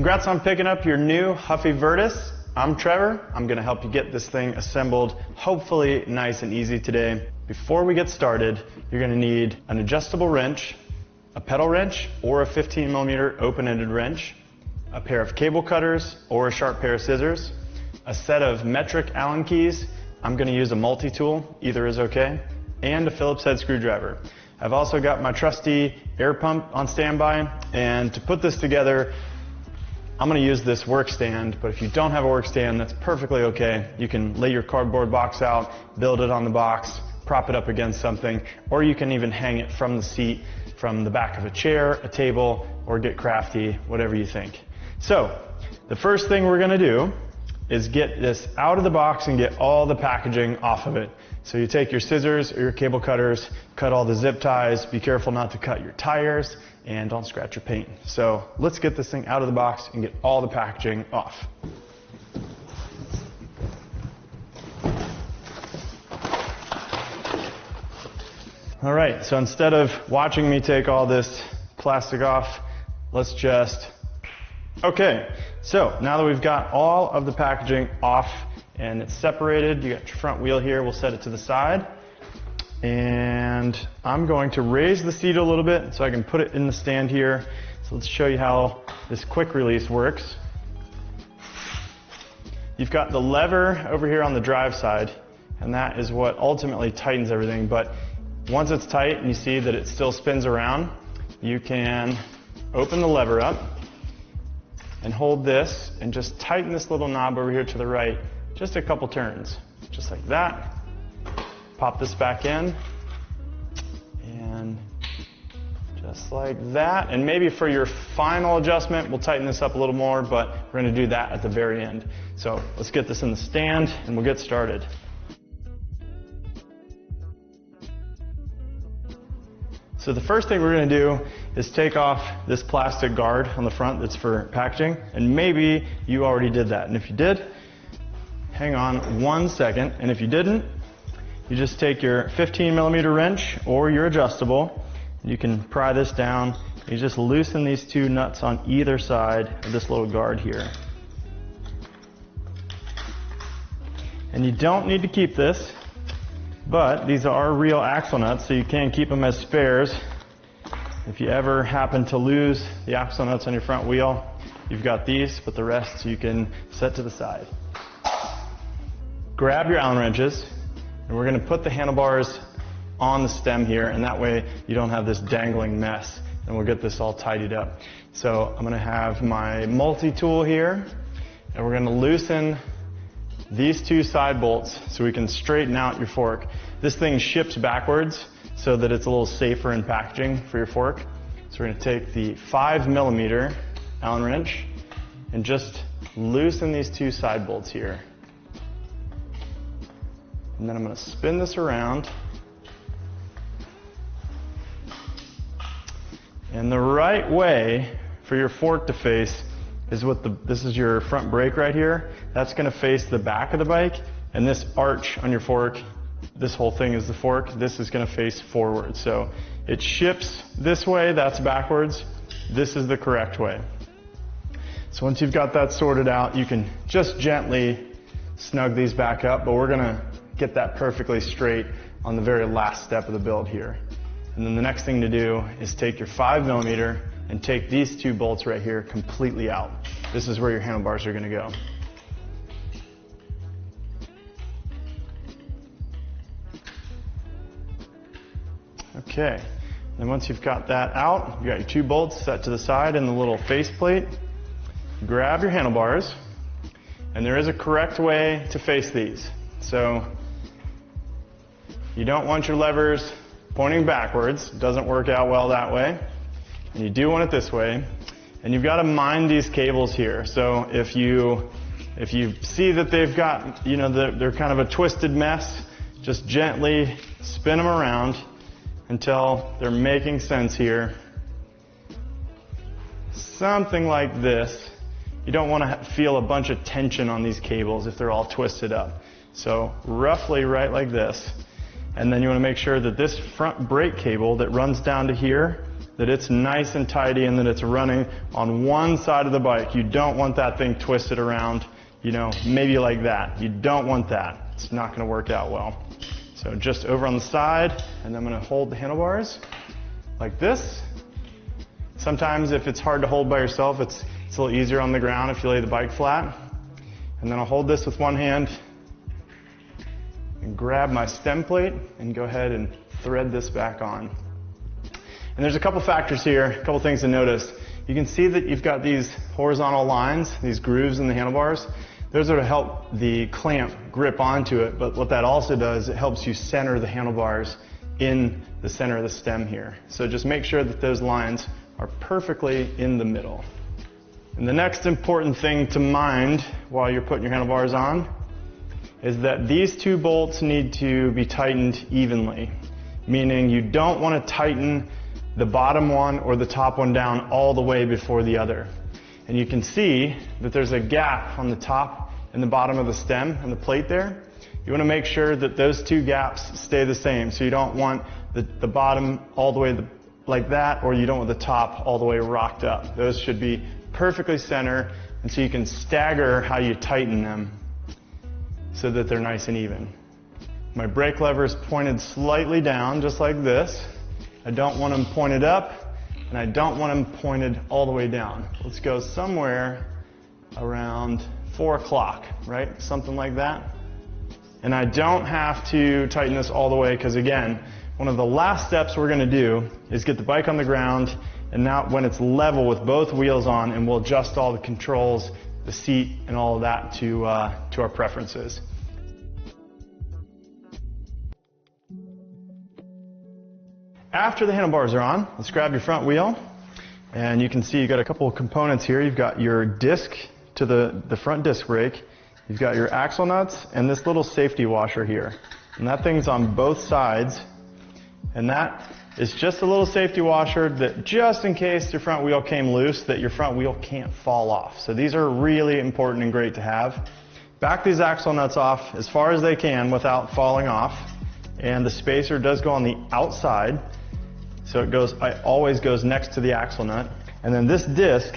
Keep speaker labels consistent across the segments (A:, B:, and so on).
A: Congrats on picking up your new Huffy Vertis. I'm Trevor. I'm going to help you get this thing assembled, hopefully nice and easy today. Before we get started, you're going to need an adjustable wrench, a pedal wrench or a 15mm open-ended wrench, a pair of cable cutters or a sharp pair of scissors, a set of metric Allen keys. I'm going to use a multi-tool, either is okay, and a Phillips head screwdriver. I've also got my trusty air pump on standby, and to put this together, I'm going to use this work stand, but if you don't have a work stand, that's perfectly okay. You can lay your cardboard box out, build it on the box, prop it up against something, or you can even hang it from the seat, from the back of a chair, a table, or get crafty, whatever you think. So, the first thing we're going to do is get this out of the box and get all the packaging off of it. So you take your scissors or your cable cutters, cut all the zip ties, be careful not to cut your tires, and don't scratch your paint. So let's get this thing out of the box and get all the packaging off. All right, so instead of watching me take all this plastic off, let's just, okay, so now that we've got all of the packaging off and it's separated, you got your front wheel here, we'll set it to the side. And I'm going to raise the seat a little bit so I can put it in the stand here. So let's show you how this quick release works. You've got the lever over here on the drive side, and that is what ultimately tightens everything. But once it's tight and you see that it still spins around, you can open the lever up and hold this and just tighten this little knob over here to the right just a couple turns, just like that. Pop this back in, and just like that. And maybe for your final adjustment, we'll tighten this up a little more, but we're going to do that at the very end. So let's get this in the stand, and we'll get started. So the first thing we're going to do is take off this plastic guard on the front that's for packaging, and maybe you already did that. And if you did, hang on 1 second, and if you didn't, you just take your 15mm wrench or your adjustable, and you can pry this down. You just loosen these two nuts on either side of this little guard here. And you don't need to keep this, but these are real axle nuts, so you can keep them as spares. If you ever happen to lose the axle nuts on your front wheel, you've got these, but the rest you can set to the side. Grab your Allen wrenches, and we're going to put the handlebars on the stem here, and that way you don't have this dangling mess, and we'll get this all tidied up. So I'm going to have my multi-tool here, and we're going to loosen these two side bolts so we can straighten out your fork. This thing ships backwards so that it's a little safer in packaging for your fork. So we're going to take the 5mm Allen wrench and just loosen these two side bolts here. And then I'm going to spin this around. And the right way for your fork to face is with this is your front brake right here. That's going to face the back of the bike, and this arch on your fork, this whole thing is the fork. This is going to face forward. So it ships this way, that's backwards. This is the correct way. So once you've got that sorted out, you can just gently snug these back up, but we're going to get that perfectly straight on the very last step of the build here. And then the next thing to do is take your 5mm and take these two bolts right here completely out. This is where your handlebars are going to go. Okay, and once you've got that out, you got your two bolts set to the side and the little face plate. Grab your handlebars, and there is a correct way to face these. So you don't want your levers pointing backwards. It doesn't work out well that way. And you do want it this way. And you've got to mind these cables here. So if you see that they've got, they're kind of a twisted mess, just gently spin them around until they're making sense here. Something like this. You don't want to feel a bunch of tension on these cables if they're all twisted up. So roughly right like this. And then you want to make sure that this front brake cable that runs down to here that it's nice and tidy and that it's running on one side of the bike. You don't want that thing twisted around, you know, maybe like that. You don't want that. It's not going to work out well. So just over on the side, and I'm going to hold the handlebars like this. Sometimes if it's hard to hold by yourself, it's a little easier on the ground if you lay the bike flat. And then I'll hold this with one hand and grab my stem plate and go ahead and thread this back on. And there's a couple factors here, a couple things to notice. You can see that you've got these horizontal lines, these grooves in the handlebars. Those are to help the clamp grip onto it, but what that also does, it helps you center the handlebars in the center of the stem here. So just make sure that those lines are perfectly in the middle. And the next important thing to mind while you're putting your handlebars on is that these two bolts need to be tightened evenly, meaning you don't want to tighten the bottom one or the top one down all the way before the other. And you can see that there's a gap on the top and the bottom of the stem and the plate there. You want to make sure that those two gaps stay the same. So you don't want the bottom all the way like that, or you don't want the top all the way rocked up. Those should be perfectly center, and so you can stagger how you tighten them so that they're nice and even. My brake lever is pointed slightly down, just like this. I don't want them pointed up, and I don't want them pointed all the way down. Let's go somewhere around 4 o'clock, right? Something like that. And I don't have to tighten this all the way, because again, one of the last steps we're going to do is get the bike on the ground, and now when it's level with both wheels on, and we'll adjust all the controls, the seat, and all of that to our preferences. After the handlebars are on, let's grab your front wheel, and you can see you've got a couple of components here. You've got your disc to the front disc brake, you've got your axle nuts, and this little safety washer here. And that thing's on both sides, and that is just a little safety washer that just in case your front wheel came loose, that your front wheel can't fall off. So these are really important and great to have. Back these axle nuts off as far as they can without falling off, and the spacer does go on the outside. So it always goes next to the axle nut. And then this disc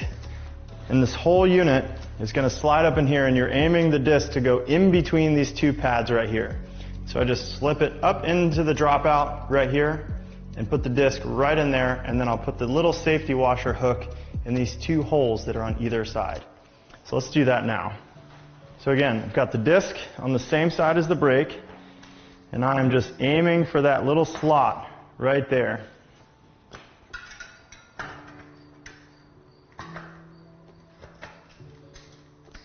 A: and this whole unit is going to slide up in here, and you're aiming the disc to go in between these two pads right here. So I just slip it up into the dropout right here and put the disc right in there, and then I'll put the little safety washer hook in these two holes that are on either side. So let's do that now. So again, I've got the disc on the same side as the brake, and I'm just aiming for that little slot right there.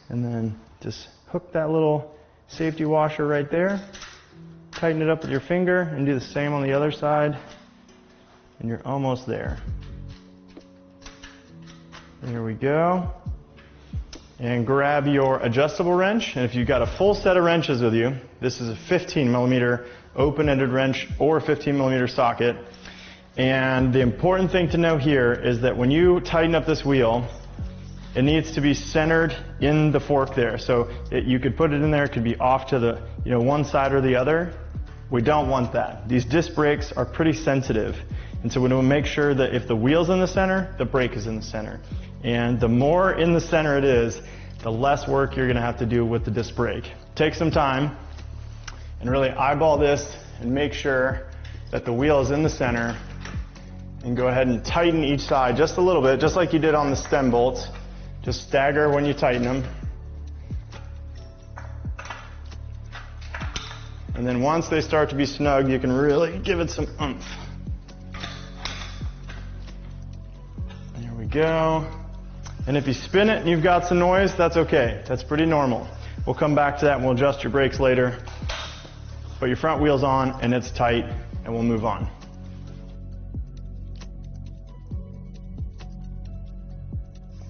A: And then just hook that little safety washer right there, tighten it up with your finger, and do the same on the other side, and you're almost there. There we go. And grab your adjustable wrench, and if you've got a full set of wrenches with you, this is a 15mm open-ended wrench or a 15mm socket. And the important thing to know here is that when you tighten up this wheel, it needs to be centered in the fork there. So you could put it in there, it could be off to the one side or the other. We don't want that. These disc brakes are pretty sensitive. And so we want to make sure that if the wheel's in the center, the brake is in the center. And the more in the center it is, the less work you're going to have to do with the disc brake. Take some time and really eyeball this and make sure that the wheel is in the center, and go ahead and tighten each side just a little bit, just like you did on the stem bolts. Just stagger when you tighten them. And then once they start to be snug, you can really give it some oomph. There we go. And if you spin it and you've got some noise, that's okay. That's pretty normal. We'll come back to that and we'll adjust your brakes later. But your front wheel's on and it's tight, and we'll move on.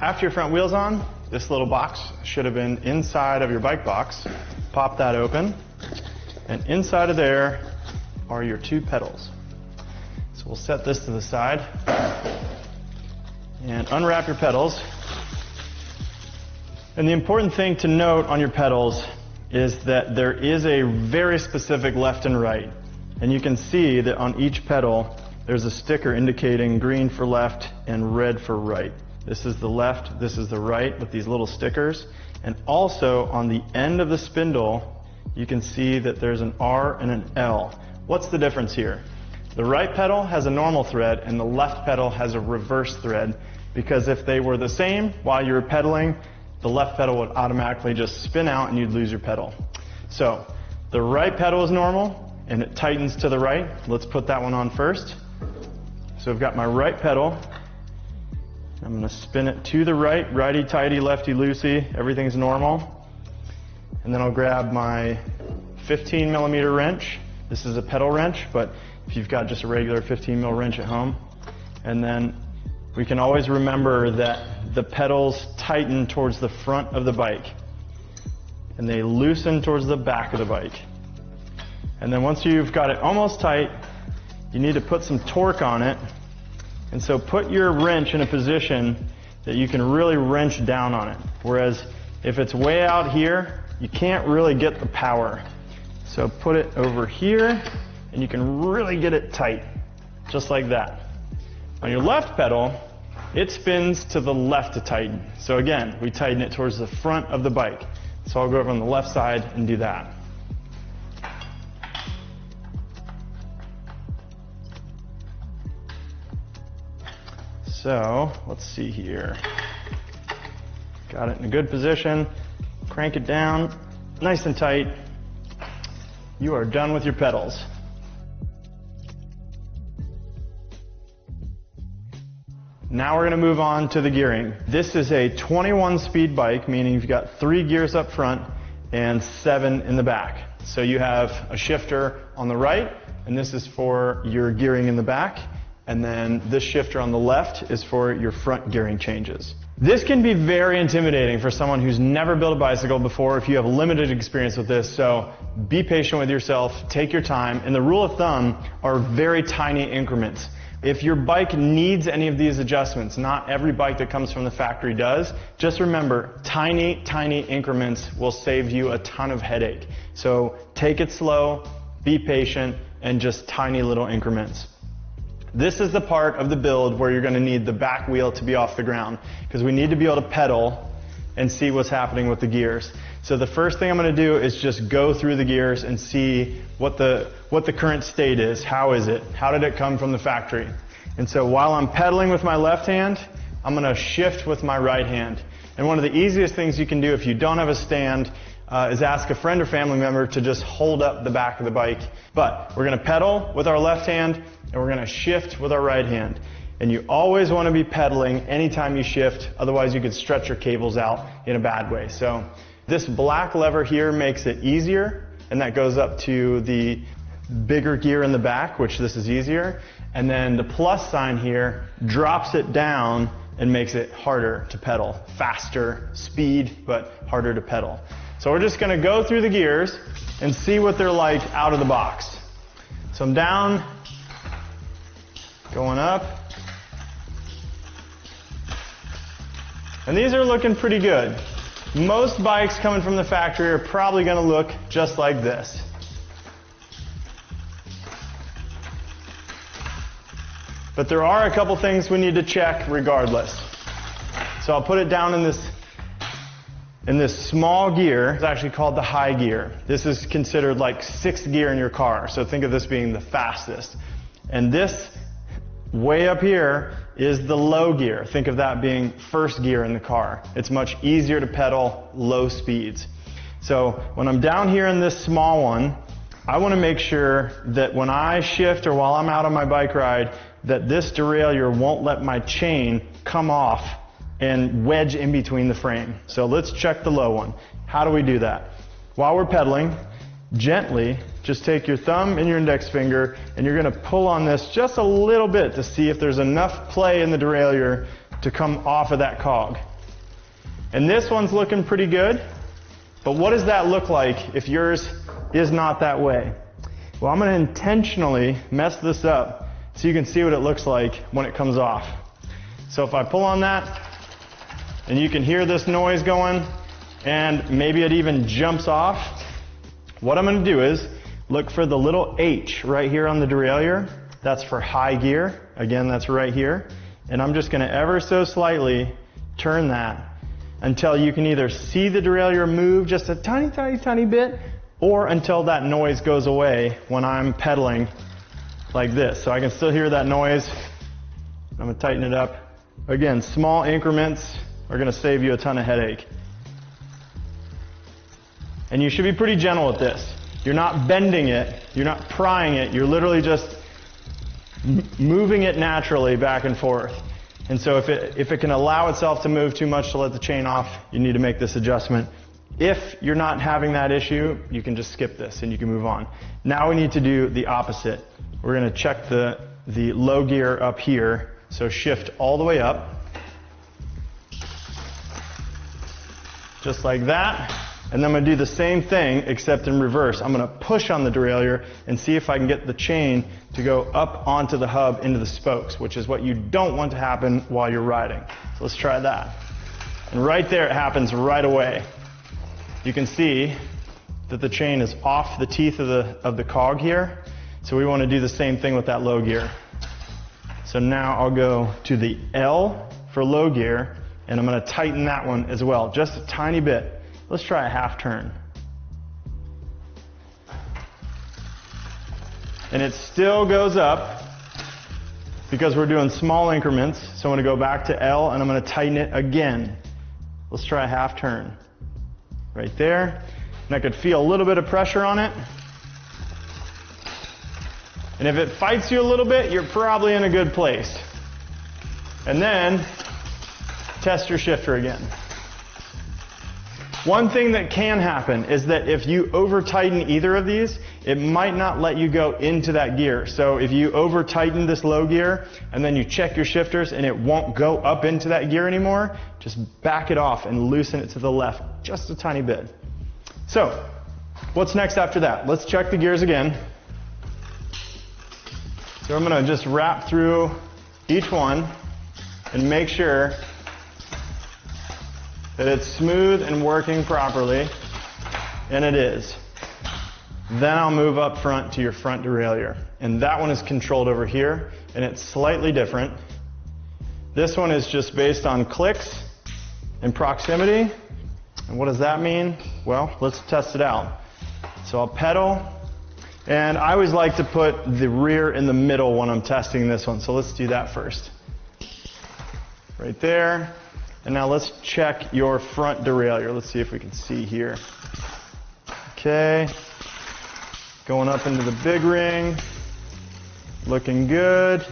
A: After your front wheel's on, this little box should have been inside of your bike box. Pop that open, and inside of there are your two pedals. So we'll set this to the side and unwrap your pedals. And the important thing to note on your pedals is that there is a very specific left and right. And you can see that on each pedal, there's a sticker indicating green for left and red for right. This is the left, this is the right with these little stickers. And also on the end of the spindle, you can see that there's an R and an L. What's the difference here? The right pedal has a normal thread and the left pedal has a reverse thread, because if they were the same while you were pedaling, the left pedal would automatically just spin out and you'd lose your pedal. So the right pedal is normal and it tightens to the right. Let's put that one on first. So I've got my right pedal. I'm going to spin it to the right, righty-tighty, lefty-loosey, everything's normal. And then I'll grab my 15 millimeter wrench. This is a pedal wrench, but if you've got just a regular 15 mil wrench at home. And then we can always remember that the pedals tighten towards the front of the bike and they loosen towards the back of the bike. And then once you've got it almost tight, you need to put some torque on it. And so put your wrench in a position that you can really wrench down on it. Whereas if it's way out here, you can't really get the power. So put it over here and you can really get it tight, just like that. On your left pedal, it spins to the left to tighten. So again, we tighten it towards the front of the bike. So I'll go over on the left side and do that. So let's see here. Got it in a good position. Crank it down, nice and tight. You are done with your pedals. Now we're going to move on to the gearing. This is a 21 speed bike, meaning you've got 3 gears up front and 7 in the back. So you have a shifter on the right, and this is for your gearing in the back. And then this shifter on the left is for your front gearing changes. This can be very intimidating for someone who's never built a bicycle before if you have limited experience with this, so be patient with yourself, take your time, and the rule of thumb are very tiny increments. If your bike needs any of these adjustments, not every bike that comes from the factory does, just remember, tiny increments will save you a ton of headache. So take it slow, be patient, and just tiny little increments. This is the part of the build where you're going to need the back wheel to be off the ground, because we need to be able to pedal and see what's happening with the gears. So the first thing I'm going to do is just go through the gears and see what the current state is. How is it? How did it come from the factory? And so while I'm pedaling with my left hand, I'm going to shift with my right hand. And one of the easiest things you can do if you don't have a stand is ask a friend or family member to just hold up the back of the bike. But we're going to pedal with our left hand and we're going to shift with our right hand. And you always want to be pedaling anytime you shift, otherwise you could stretch your cables out in a bad way. So this black lever here makes it easier, and that goes up to the bigger gear in the back, which this is easier. And then the plus sign here drops it down and makes it harder to pedal. Faster speed, but harder to pedal. So we're just going to go through the gears and see what they're like out of the box. So I'm down, going up. And these are looking pretty good. Most bikes coming from the factory are probably going to look just like this. But there are a couple things we need to check regardless. So I'll put it down in this small gear. It's actually called the high gear. This is considered like 6th gear in your car. So think of this being the fastest. And this way up here is the low gear. Think of that being 1st gear in the car. It's much easier to pedal low speeds. So when I'm down here in this small one, I want to make sure that when I shift or while I'm out on my bike ride, that this derailleur won't let my chain come off and wedge in between the frame. So let's check the low one. How do we do that? While we're pedaling, gently just take your thumb and your index finger and you're going to pull on this just a little bit to see if there's enough play in the derailleur to come off of that cog. And this one's looking pretty good, but what does that look like if yours is not that way? Well, I'm going to intentionally mess this up so you can see what it looks like when it comes off. So if I pull on that, and you can hear this noise going, and maybe it even jumps off, what I'm going to do is look for the little H right here on the derailleur, That's for high gear. Again, that's right here. And I'm just going to ever so slightly turn that until you can either see the derailleur move just a tiny, tiny, tiny bit, or until that noise goes away when I'm pedaling like this. So I can still hear that noise. I'm going to tighten it up. Again, small increments are going to save you a ton of headache. And you should be pretty gentle with this. You're not bending it, you're not prying it, you're literally just moving it naturally back and forth. And so if it can allow itself to move too much to let the chain off, you need to make this adjustment. If you're not having that issue, you can just skip this and you can move on. Now we need to do the opposite. We're going to check the low gear up here. So shift all the way up. Just like that. And then I'm going to do the same thing except in reverse. I'm going to push on the derailleur and see if I can get the chain to go up onto the hub into the spokes, which is what you don't want to happen while you're riding. So let's try that. And right there it happens right away. You can see that the chain is off the teeth of the cog here. So we want to do the same thing with that low gear. So now I'll go to the L for low gear, and I'm going to tighten that one as well, just a tiny bit. Let's try a half turn. And it still goes up because we're doing small increments. So I'm going to go back to L and I'm going to tighten it again. Let's try a half turn. Right there. And I could feel a little bit of pressure on it. And if it fights you a little bit, you're probably in a good place. And then test your shifter again. One thing that can happen is that if you over tighten either of these, it might not let you go into that gear. So if you over tighten this low gear and then you check your shifters and it won't go up into that gear anymore, just back it off and loosen it to the left just a tiny bit. So what's next after that? Let's check the gears again. So I'm going to just wrap through each one and make sure that it's smooth and working properly, and it is. Then I'll move up front to your front derailleur, and that one is controlled over here, and it's slightly different. This one is just based on clicks and proximity, and what does that mean? Well, let's test it out. So I'll pedal, and I always like to put the rear in the middle when I'm testing this one, so let's do that first. Right there. And now let's check your front derailleur. Let's see if we can see here. Okay. Going up into the big ring. Looking good.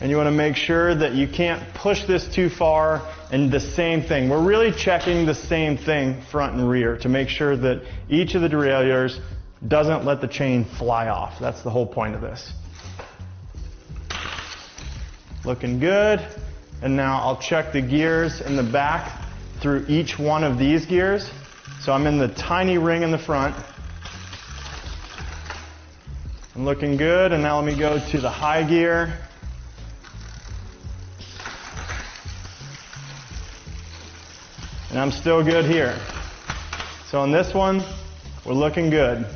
A: And you want to make sure that you can't push this too far. And the same thing. We're really checking the same thing front and rear to make sure that each of the derailleurs doesn't let the chain fly off. That's the whole point of this. Looking good. And now I'll check the gears in the back through each one of these gears. So I'm in the tiny ring in the front. I'm looking good, and now let me go to the high gear. And I'm still good here. So on this one, we're looking good.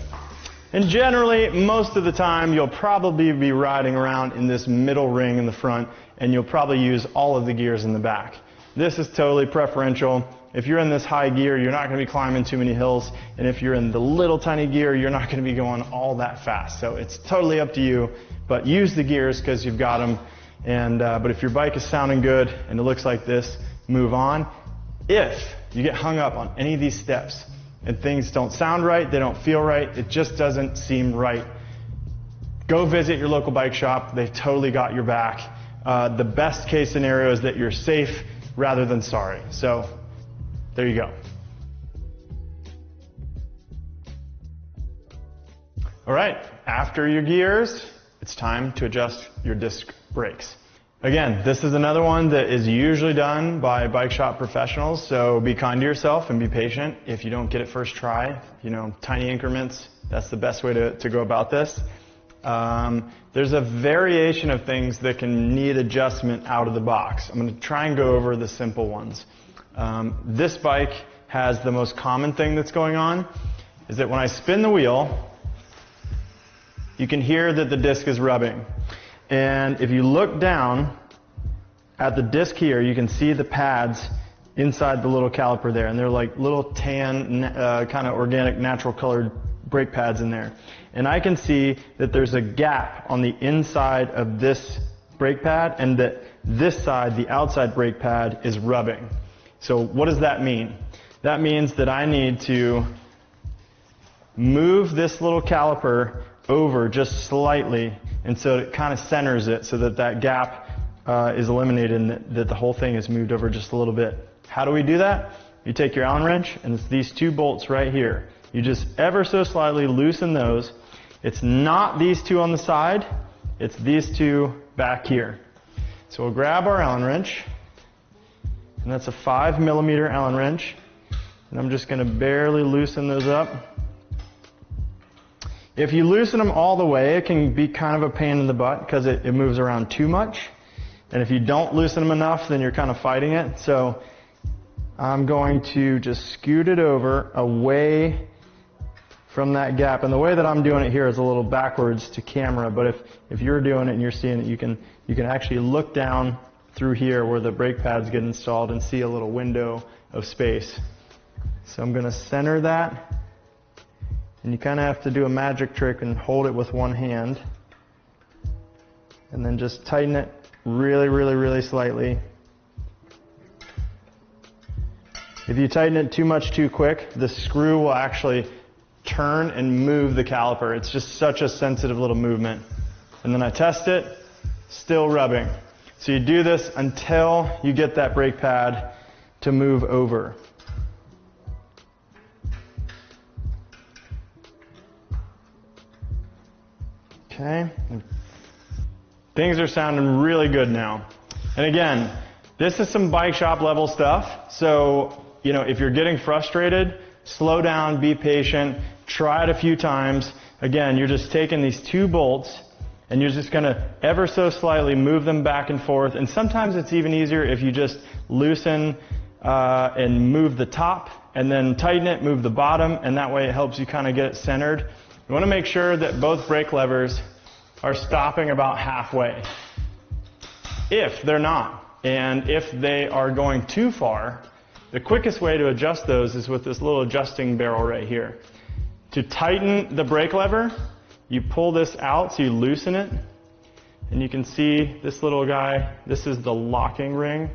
A: And generally, most of the time, you'll probably be riding around in this middle ring in the front, and you'll probably use all of the gears in the back. This is totally preferential. If you're in this high gear, you're not going to be climbing too many hills, and if you're in the little tiny gear, you're not going to be going all that fast. So it's totally up to you, but use the gears because you've got them. And but if your bike is sounding good and it looks like this, move on. If you get hung up on any of these steps and things don't sound right, they don't feel right, it just doesn't seem right, go visit your local bike shop. They've totally got your back. The best case scenario is that you're safe rather than sorry. So there you go. All right, after your gears, it's time to adjust your disc brakes. Again, this is another one that is usually done by bike shop professionals, so be kind to yourself and be patient. If you don't get it first try, tiny increments, that's the best way to go about this. There's a variation of things that can need adjustment out of the box. I'm going to try and go over the simple ones. This bike has the most common thing that's going on, is that when I spin the wheel, you can hear that the disc is rubbing. And if you look down at the disc here, you can see the pads inside the little caliper there, and they're like little tan, kind of organic, natural colored brake pads in there. And I can see that there's a gap on the inside of this brake pad, and that this side, the outside brake pad, is rubbing. So what does that mean? That means that I need to move this little caliper over just slightly, and so it kind of centers it so that that gap is eliminated and that the whole thing is moved over just a little bit. How do we do that? You take your Allen wrench, and it's these two bolts right here. You just ever so slightly loosen those. It's not these two on the side, it's these two back here. So we'll grab our Allen wrench, and that's a 5mm Allen wrench, and I'm just going to barely loosen those up. If you loosen them all the way, it can be kind of a pain in the butt because it moves around too much. And if you don't loosen them enough, then you're kind of fighting it. So I'm going to just scoot it over away from that gap. And the way that I'm doing it here is a little backwards to camera, but if you're doing it and you're seeing it, you can actually look down through here where the brake pads get installed and see a little window of space. So I'm going to center that, and you kind of have to do a magic trick and hold it with one hand, and then just tighten it really, really, really slightly. If you tighten it too much too quick, the screw will actually turn and move the caliper. It's just such a sensitive little movement. And then I test it, still rubbing. So you do this until you get that brake pad to move over. Okay, things are sounding really good now. And again, this is some bike shop level stuff. So, if you're getting frustrated, slow down, be patient, try it a few times. Again, you're just taking these two bolts and you're just going to ever so slightly move them back and forth. And sometimes it's even easier if you just loosen and move the top and then tighten it, move the bottom, and that way it helps you kind of get it centered. You want to make sure that both brake levers are stopping about halfway. If they're not, and if they are going too far, the quickest way to adjust those is with this little adjusting barrel right here. To tighten the brake lever, you pull this out so you loosen it, and you can see this little guy, this is the locking ring,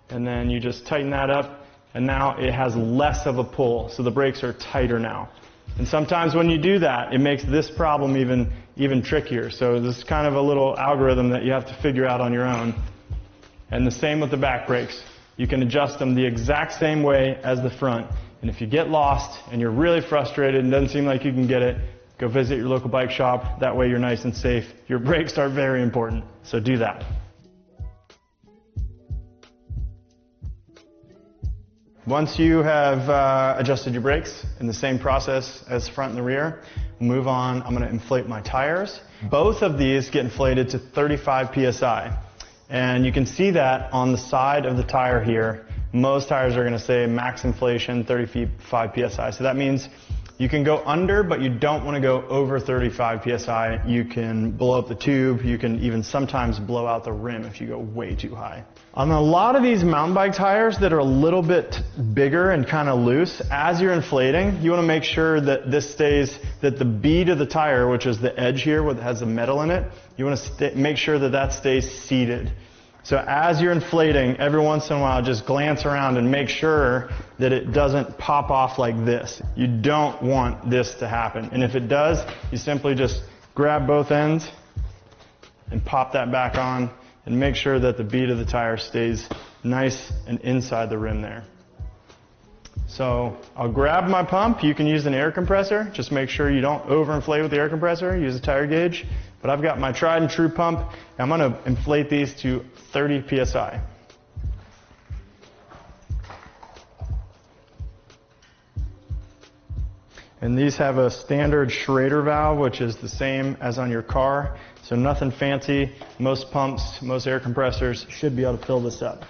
A: and then you just tighten that up, and now it has less of a pull, so the brakes are tighter now. And sometimes when you do that, it makes this problem even trickier. So this is kind of a little algorithm that you have to figure out on your own. And the same with the back brakes. You can adjust them the exact same way as the front. And if you get lost and you're really frustrated and doesn't seem like you can get it, go visit your local bike shop. That way you're nice and safe. Your brakes are very important, so do that. Once you have adjusted your brakes in the same process as front and the rear, move on. I'm going to inflate my tires. Both of these get inflated to 35 psi. And you can see that on the side of the tire here. Most tires are going to say max inflation 35 psi. So that means you can go under, but you don't want to go over 35 psi. You can blow up the tube. You can even sometimes blow out the rim if you go way too high. On a lot of these mountain bike tires that are a little bit bigger and kind of loose, as you're inflating, you want to make sure that that the bead of the tire, which is the edge here that has the metal in it, you want to make sure that stays seated. So as you're inflating, every once in a while, just glance around and make sure that it doesn't pop off like this. You don't want this to happen. And if it does, you simply just grab both ends and pop that back on, and make sure that the bead of the tire stays nice and inside the rim there. So I'll grab my pump. You can use an air compressor. Just make sure you don't overinflate with the air compressor. Use a tire gauge. But I've got my tried and true pump. I'm going to inflate these to 30 psi. And these have a standard Schrader valve, which is the same as on your car. So nothing fancy. Most pumps, most air compressors should be able to fill this up.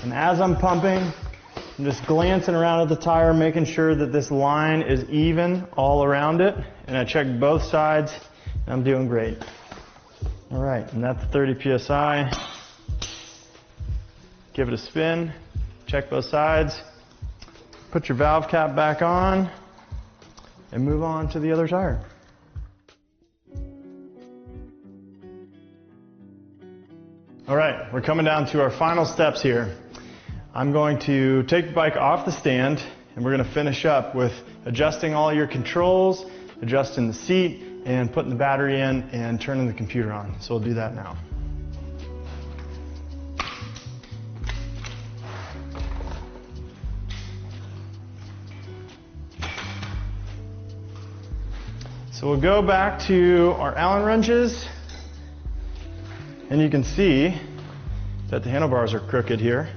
A: And as I'm pumping, I'm just glancing around at the tire, making sure that this line is even all around it. And I checked both sides, and I'm doing great. All right, and that's 30 PSI. Give it a spin, check both sides, put your valve cap back on, and move on to the other tire. All right, we're coming down to our final steps here. I'm going to take the bike off the stand, and we're going to finish up with adjusting all your controls, adjusting the seat, and putting the battery in and turning the computer on. So we'll do that now. So we'll go back to our Allen wrenches, and you can see that the handlebars are crooked here.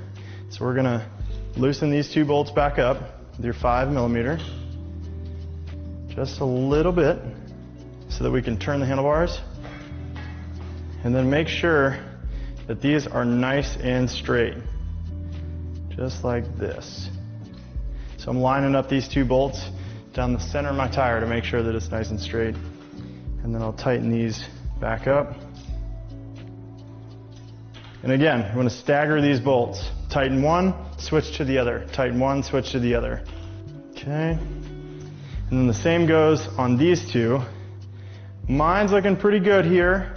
A: So we're gonna loosen these two bolts back up with your 5mm, just a little bit, so that we can turn the handlebars. And then make sure that these are nice and straight, just like this. So I'm lining up these two bolts down the center of my tire to make sure that it's nice and straight. And then I'll tighten these back up. And again, I'm going to stagger these bolts. Tighten one, switch to the other. Tighten one, switch to the other. Okay. And then the same goes on these two. Mine's looking pretty good here,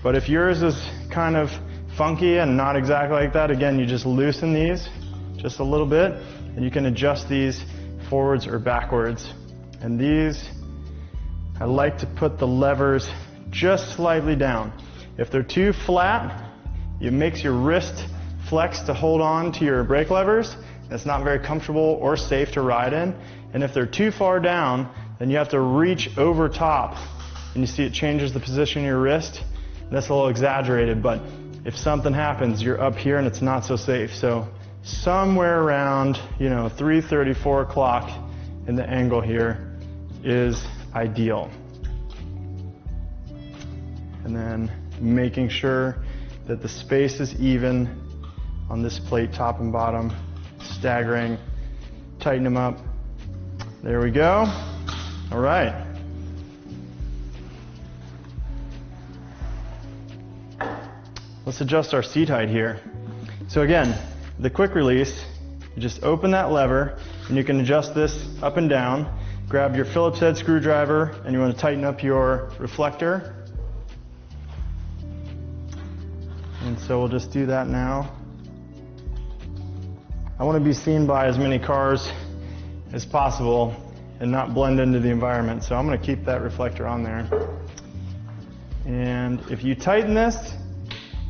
A: but if yours is kind of funky and not exactly like that, again, you just loosen these just a little bit, and you can adjust these forwards or backwards. And these, I like to put the levers just slightly down. If they're too flat, it makes your wrist flex to hold on to your brake levers. It's not very comfortable or safe to ride in. And if they're too far down, then you have to reach over top. And you see it changes the position of your wrist. That's a little exaggerated, but if something happens, you're up here and it's not so safe. So somewhere around, 3:30, 4 o'clock in the angle here is ideal. And then making sure that the space is even on this plate, top and bottom, staggering, tighten them up. There we go. All right. Let's adjust our seat height here. So again, the quick release, you just open that lever and you can adjust this up and down. Grab your Phillips head screwdriver and you want to tighten up your reflector. And so we'll just do that now. I want to be seen by as many cars as possible and not blend into the environment. So I'm going to keep that reflector on there. And if you tighten this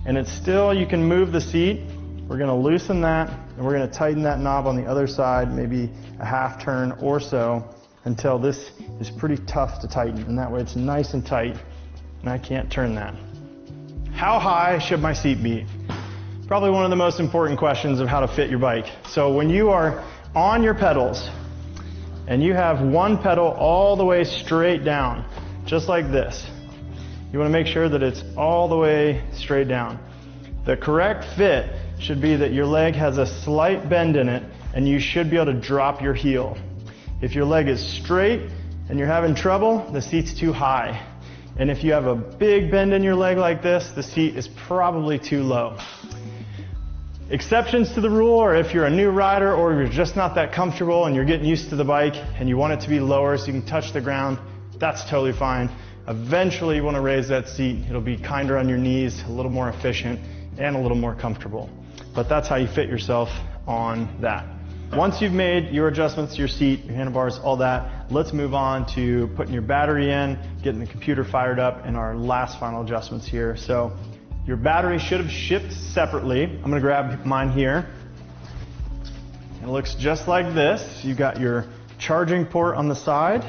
A: and it's still, you can move the seat, we're going to loosen that and we're going to tighten that knob on the other side, maybe a half turn or so, until this is pretty tough to tighten. And that way it's nice and tight and I can't turn that. How high should my seat be? Probably one of the most important questions of how to fit your bike. So when you are on your pedals and you have one pedal all the way straight down, just like this, you want to make sure that it's all the way straight down. The correct fit should be that your leg has a slight bend in it and you should be able to drop your heel. If your leg is straight and you're having trouble, the seat's too high. And if you have a big bend in your leg like this, the seat is probably too low. Exceptions to the rule are if you're a new rider or you're just not that comfortable and you're getting used to the bike and you want it to be lower so you can touch the ground, that's totally fine. Eventually you want to raise that seat. It'll be kinder on your knees, a little more efficient, and a little more comfortable. But that's how you fit yourself on that. Once you've made your adjustments to your seat, your handlebars, all that, let's move on to putting your battery in, getting the computer fired up, and our last final adjustments here. So your battery should have shipped separately. I'm going to grab mine here. It looks just like this. You've got your charging port on the side,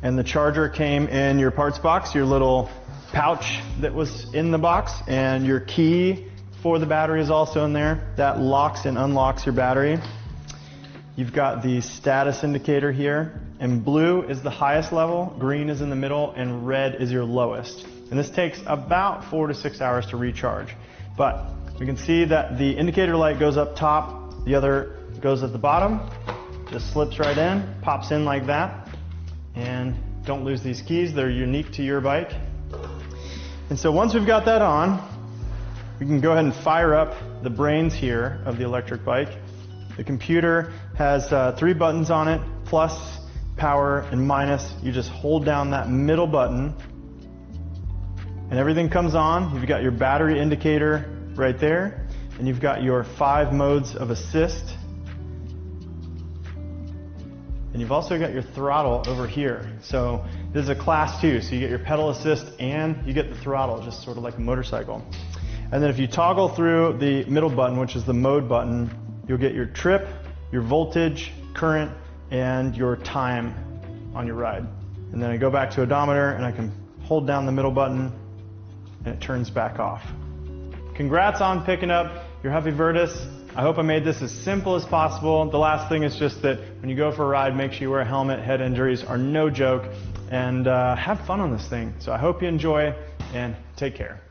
A: and the charger came in your parts box, your little pouch that was in the box, and your key for the battery is also in there. That locks and unlocks your battery. You've got the status indicator here, and blue is the highest level, green is in the middle, and red is your lowest. And this takes about 4 to 6 hours to recharge. But we can see that the indicator light goes up top the other goes at the bottom, just slips right in, pops in like that, and don't lose these keys, they're unique to your bike. And so once we've got that on, we can go ahead and fire up the brains here of the electric bike. The computer has 3 buttons on it, plus, power, and minus. You just hold down that middle button and everything comes on. You've got your battery indicator right there, and you've got your 5 modes of assist. And you've also got your throttle over here. So this is a class 2, so you get your pedal assist and you get the throttle, just sort of like a motorcycle. And then if you toggle through the middle button, which is the mode button, you'll get your trip, your voltage, current, and your time on your ride. And then I go back to odometer and I can hold down the middle button and it turns back off. Congrats on picking up your Huffy Vertis. I hope I made this as simple as possible. The last thing is just that when you go for a ride, make sure you wear a helmet. Head injuries are no joke. And have fun on this thing. So I hope you enjoy and take care.